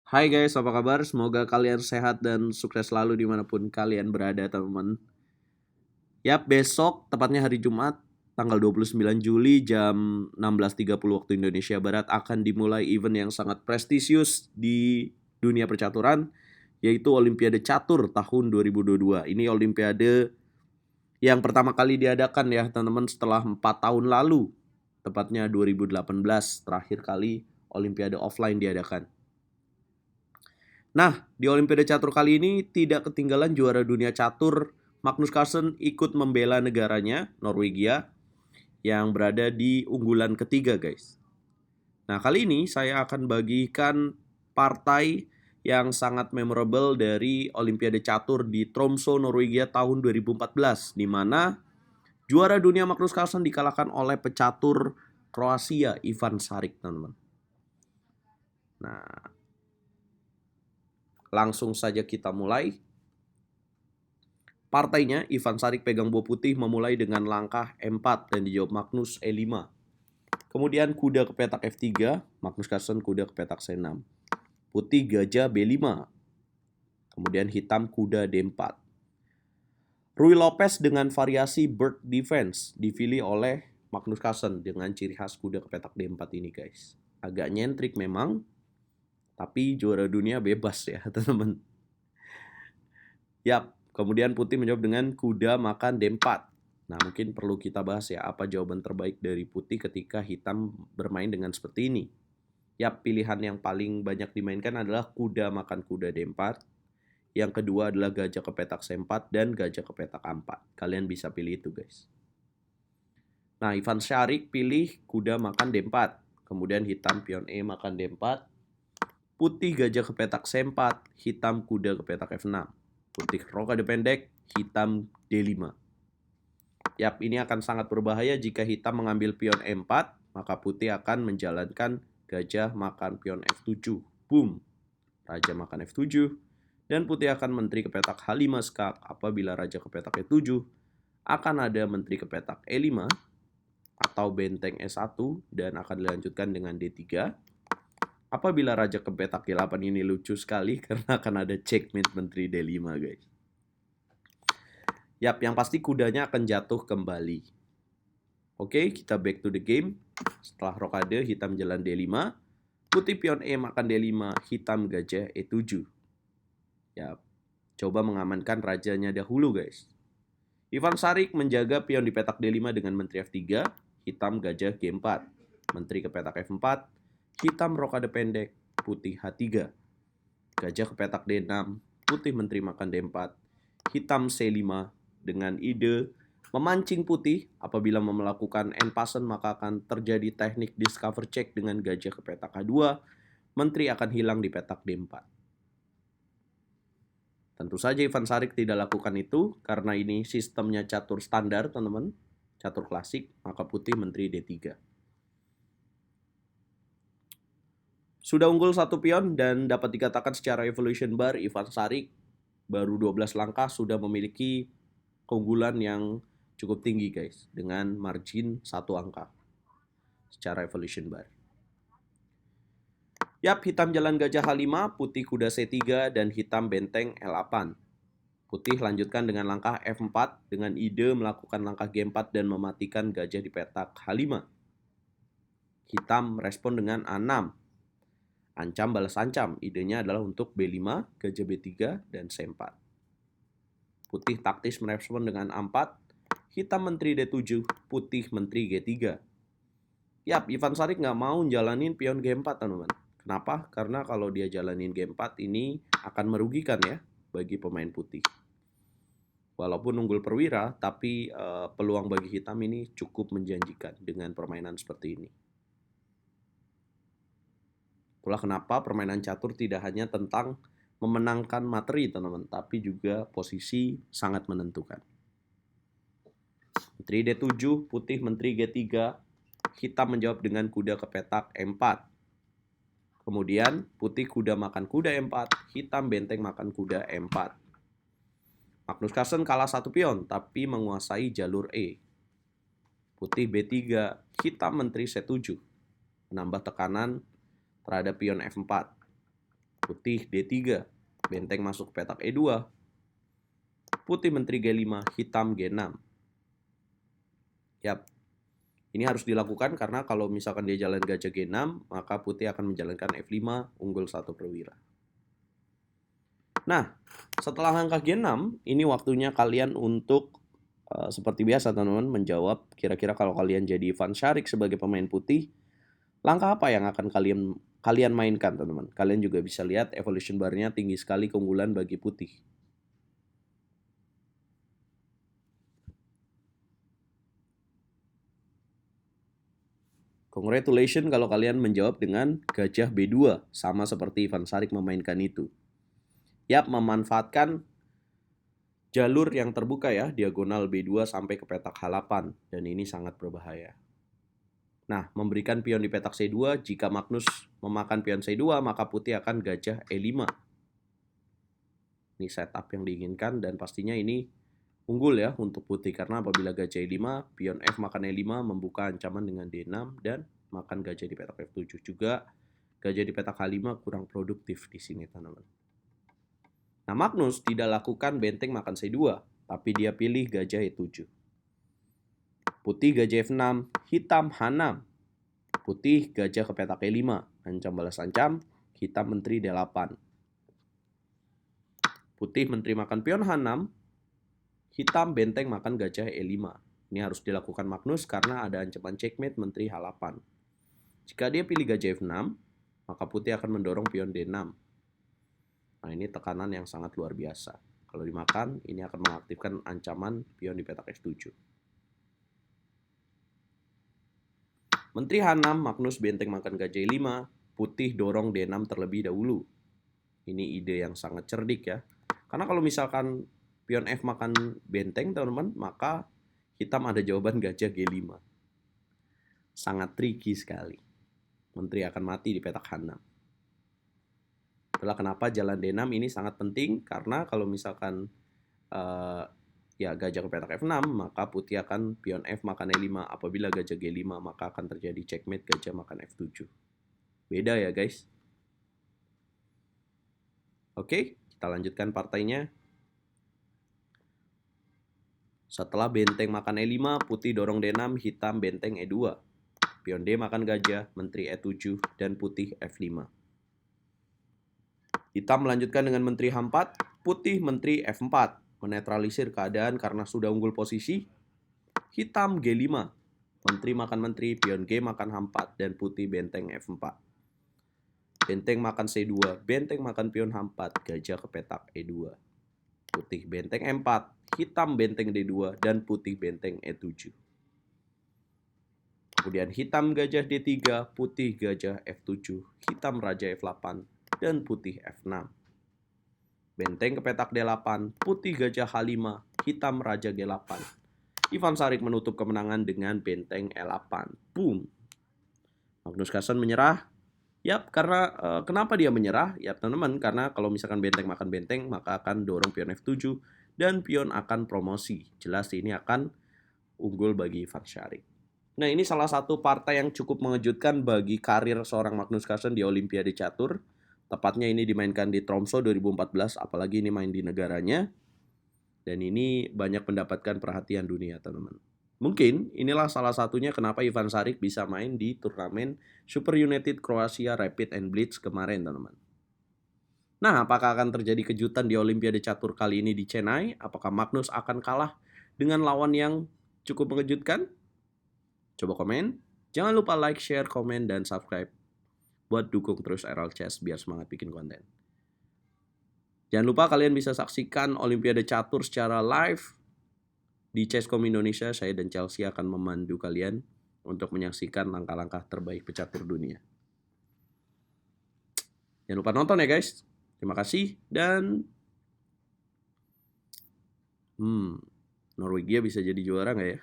Hai guys, apa kabar? Semoga kalian sehat dan sukses selalu dimanapun kalian berada, teman-teman. Yap, besok, tepatnya hari Jumat, tanggal 29 Juli jam 16.30 waktu Indonesia Barat akan dimulai event yang sangat prestisius di dunia percaturan, yaitu Olimpiade Catur tahun 2022. Ini Olimpiade yang pertama kali diadakan ya, teman-teman, setelah 4 tahun lalu. Tepatnya 2018, terakhir kali Olimpiade offline diadakan. Nah, di Olimpiade Catur kali ini tidak ketinggalan juara dunia catur Magnus Carlsen ikut membela negaranya, Norwegia, yang berada di unggulan ketiga, guys. Nah, kali ini saya akan bagikan partai yang sangat memorable dari Olimpiade Catur di Tromsø, Norwegia tahun 2014, di mana juara dunia Magnus Carlsen dikalahkan oleh pecatur Kroasia, Ivan Šarić, teman-teman. Nah, langsung saja kita mulai. Partainya, Ivan Šarić pegang bow putih memulai dengan langkah E4 dan dijawab Magnus E5. Kemudian kuda ke petak F3, Magnus Carlsen kuda ke petak C6. Putih gajah B5. Kemudian hitam kuda D4. Ruy Lopez dengan variasi bird defense dipilih oleh Magnus Carlsen dengan ciri khas kuda ke petak D4 ini, guys. Agak nyentrik memang, tapi juara dunia bebas ya, teman-teman. Yap, kemudian putih menjawab dengan kuda makan D4. Nah, mungkin perlu kita bahas ya, apa jawaban terbaik dari putih ketika hitam bermain dengan seperti ini. Yap, pilihan yang paling banyak dimainkan adalah kuda makan kuda D4. Yang kedua adalah gajah ke petak C4 dan gajah ke petak A4. Kalian bisa pilih itu, guys. Nah, Ivan Šarić pilih kuda makan D4. Kemudian hitam pion E makan D4. Putih gajah ke petak C4, hitam kuda ke petak F6. Putih rokade pendek, hitam D5. Yap, ini akan sangat berbahaya jika hitam mengambil pion E4, maka putih akan menjalankan gajah makan pion F7. Boom. Raja makan F7. Dan putih akan menteri ke petak H5 skak. Apabila raja ke petak E7, akan ada menteri ke petak E5 atau benteng E1 dan akan dilanjutkan dengan D3. Apabila raja ke petak G8 ini lucu sekali karena akan ada checkmate menteri D5, guys. Yap, yang pasti kudanya akan jatuh kembali. Oke, kita back to the game. Setelah rokade, hitam jalan D5. Putih pion E makan D5, hitam gajah E7. Yap, coba mengamankan rajanya dahulu, guys. Ivan Šarić menjaga pion di petak D5 dengan menteri F3, hitam gajah G4. Menteri ke petak F4, hitam rokade pendek, putih H3. Gajah ke petak D6, putih menteri makan D4, hitam C5 dengan ide memancing putih. Apabila melakukan end passen maka akan terjadi teknik discover check dengan gajah ke petak H2, menteri akan hilang di petak D4. Tentu saja Ivan Šarić tidak lakukan itu karena ini sistemnya catur standar, teman-teman, catur klasik, maka putih menteri D3. Sudah unggul satu pion dan dapat dikatakan secara evolution bar Ivan Šarić baru 12 langkah sudah memiliki keunggulan yang cukup tinggi, guys, dengan margin 1 angka secara evolution bar. Yap, hitam jalan gajah H5, putih kuda C3 dan hitam benteng L8. Putih lanjutkan dengan langkah F4 dengan ide melakukan langkah G4 dan mematikan gajah di petak H5. Hitam respon dengan A6. Ancam balas ancam, idenya adalah untuk B5, gajah B3, dan C4. Putih taktis merespon dengan A4, hitam menteri D7, putih menteri G3. Yap, Ivan Šarić nggak mau jalanin pion G4, teman-teman. Kenapa? Karena kalau dia jalanin G4 ini akan merugikan ya bagi pemain putih. Walaupun unggul perwira, tapi peluang bagi hitam ini cukup menjanjikan dengan permainan seperti ini. Itulah kenapa permainan catur tidak hanya tentang memenangkan materi, teman-teman, tapi juga posisi sangat menentukan. Menteri D7, putih menteri G3, hitam menjawab dengan kuda ke petak E4. Kemudian putih kuda makan kuda E4, hitam benteng makan kuda E4. Magnus Carlsen kalah satu pion, tapi menguasai jalur E. Putih B3, hitam menteri C7, menambah tekanan terhadap pion F4. Putih D3, benteng masuk ke petak E2. Putih menteri G5, hitam G6. Yap, ini harus dilakukan karena kalau misalkan dia jalan gajah G6, maka putih akan menjalankan F5, unggul 1 perwira. Nah, setelah langkah G6, ini waktunya kalian untuk seperti biasa teman-teman menjawab kira-kira kalau kalian jadi Ivan Sharik sebagai pemain putih, langkah apa yang akan kalian mainkan teman-teman. Kalian juga bisa lihat evolution bar-nya tinggi sekali keunggulan bagi putih. Congratulations kalau kalian menjawab dengan gajah B2, sama seperti Ivan Sharik memainkan itu. Yap, memanfaatkan jalur yang terbuka ya, diagonal B2 sampai ke petak H8, dan ini sangat berbahaya. Nah, memberikan pion di petak C2, jika Magnus memakan pion C2, maka putih akan gajah E5. Ini setup yang diinginkan, dan pastinya ini unggul ya untuk putih, karena apabila gajah E5, pion F makan E5 membuka ancaman dengan D6, dan makan gajah di petak F7 juga. Gajah di petak H5 kurang produktif di sini teman-teman. Nah, Magnus tidak lakukan benteng makan C2, tapi dia pilih gajah E7. Putih gajah F6, hitam H6. Putih gajah ke petak E5, ancam balas ancam, hitam menteri D8. Putih menteri makan pion H6, hitam benteng makan gajah E5. Ini harus dilakukan Magnus karena ada ancaman checkmate menteri H8. Jika dia pilih gajah F6, maka putih akan mendorong pion D6. Nah, ini tekanan yang sangat luar biasa. Kalau dimakan, ini akan mengaktifkan ancaman pion di petak F7. Menteri H6, Magnus benteng makan gajah E5, putih dorong D6 terlebih dahulu. Ini ide yang sangat cerdik ya. Karena kalau misalkan pion F makan benteng teman-teman, maka hitam ada jawaban gajah G5. Sangat tricky sekali. Menteri akan mati di petak H6. Itulah kenapa jalan D6 ini sangat penting, karena kalau misalkan ya gajah ke petak F6, maka putih akan pion F makan E5. Apabila gajah G5, maka akan terjadi checkmate gajah makan F7. Beda ya guys. Oke, kita lanjutkan partainya. Setelah benteng makan E5, putih dorong D6, hitam benteng E2. Pion D makan gajah, menteri E7, dan putih F5. Hitam melanjutkan dengan menteri H4, putih menteri F4. Menetralisir keadaan karena sudah unggul posisi. Hitam G5, menteri makan menteri, pion G makan H4, dan putih benteng F4. Benteng makan C2, benteng makan pion H4, gajah ke petak E2. Putih benteng M4, hitam benteng D2, dan putih benteng E7. Kemudian hitam gajah D3, putih gajah F7, hitam raja F8, dan putih F6. Benteng ke petak D8, putih gajah H5, hitam raja G8. Ivan Sharik menutup kemenangan dengan benteng E8. Boom. Magnus Carlsen menyerah. Yap, karena kenapa dia menyerah? Yap teman-teman, karena kalau misalkan benteng makan benteng, maka akan dorong pion F7 dan pion akan promosi. Jelas ini akan unggul bagi Ivan Sharik. Nah, ini salah satu partai yang cukup mengejutkan bagi karir seorang Magnus Carlsen di Olimpiade Catur. Tepatnya ini dimainkan di Tromsø 2014, apalagi ini main di negaranya. Dan ini banyak mendapatkan perhatian dunia, teman-teman. Mungkin inilah salah satunya kenapa Ivan Sharik bisa main di turnamen Super United Croatia Rapid and Blitz kemarin, teman-teman. Nah, apakah akan terjadi kejutan di Olimpiade Catur kali ini di Chennai? Apakah Magnus akan kalah dengan lawan yang cukup mengejutkan? Coba komen. Jangan lupa like, share, komen, dan subscribe buat dukung terus RL Chess biar semangat bikin konten. Jangan lupa kalian bisa saksikan Olimpiade Catur secara live di Chesscom Indonesia. Saya dan Chelsea akan memandu kalian untuk menyaksikan langkah-langkah terbaik pecatur dunia. Jangan lupa nonton ya guys. Terima kasih dan Norwegia bisa jadi juara nggak ya?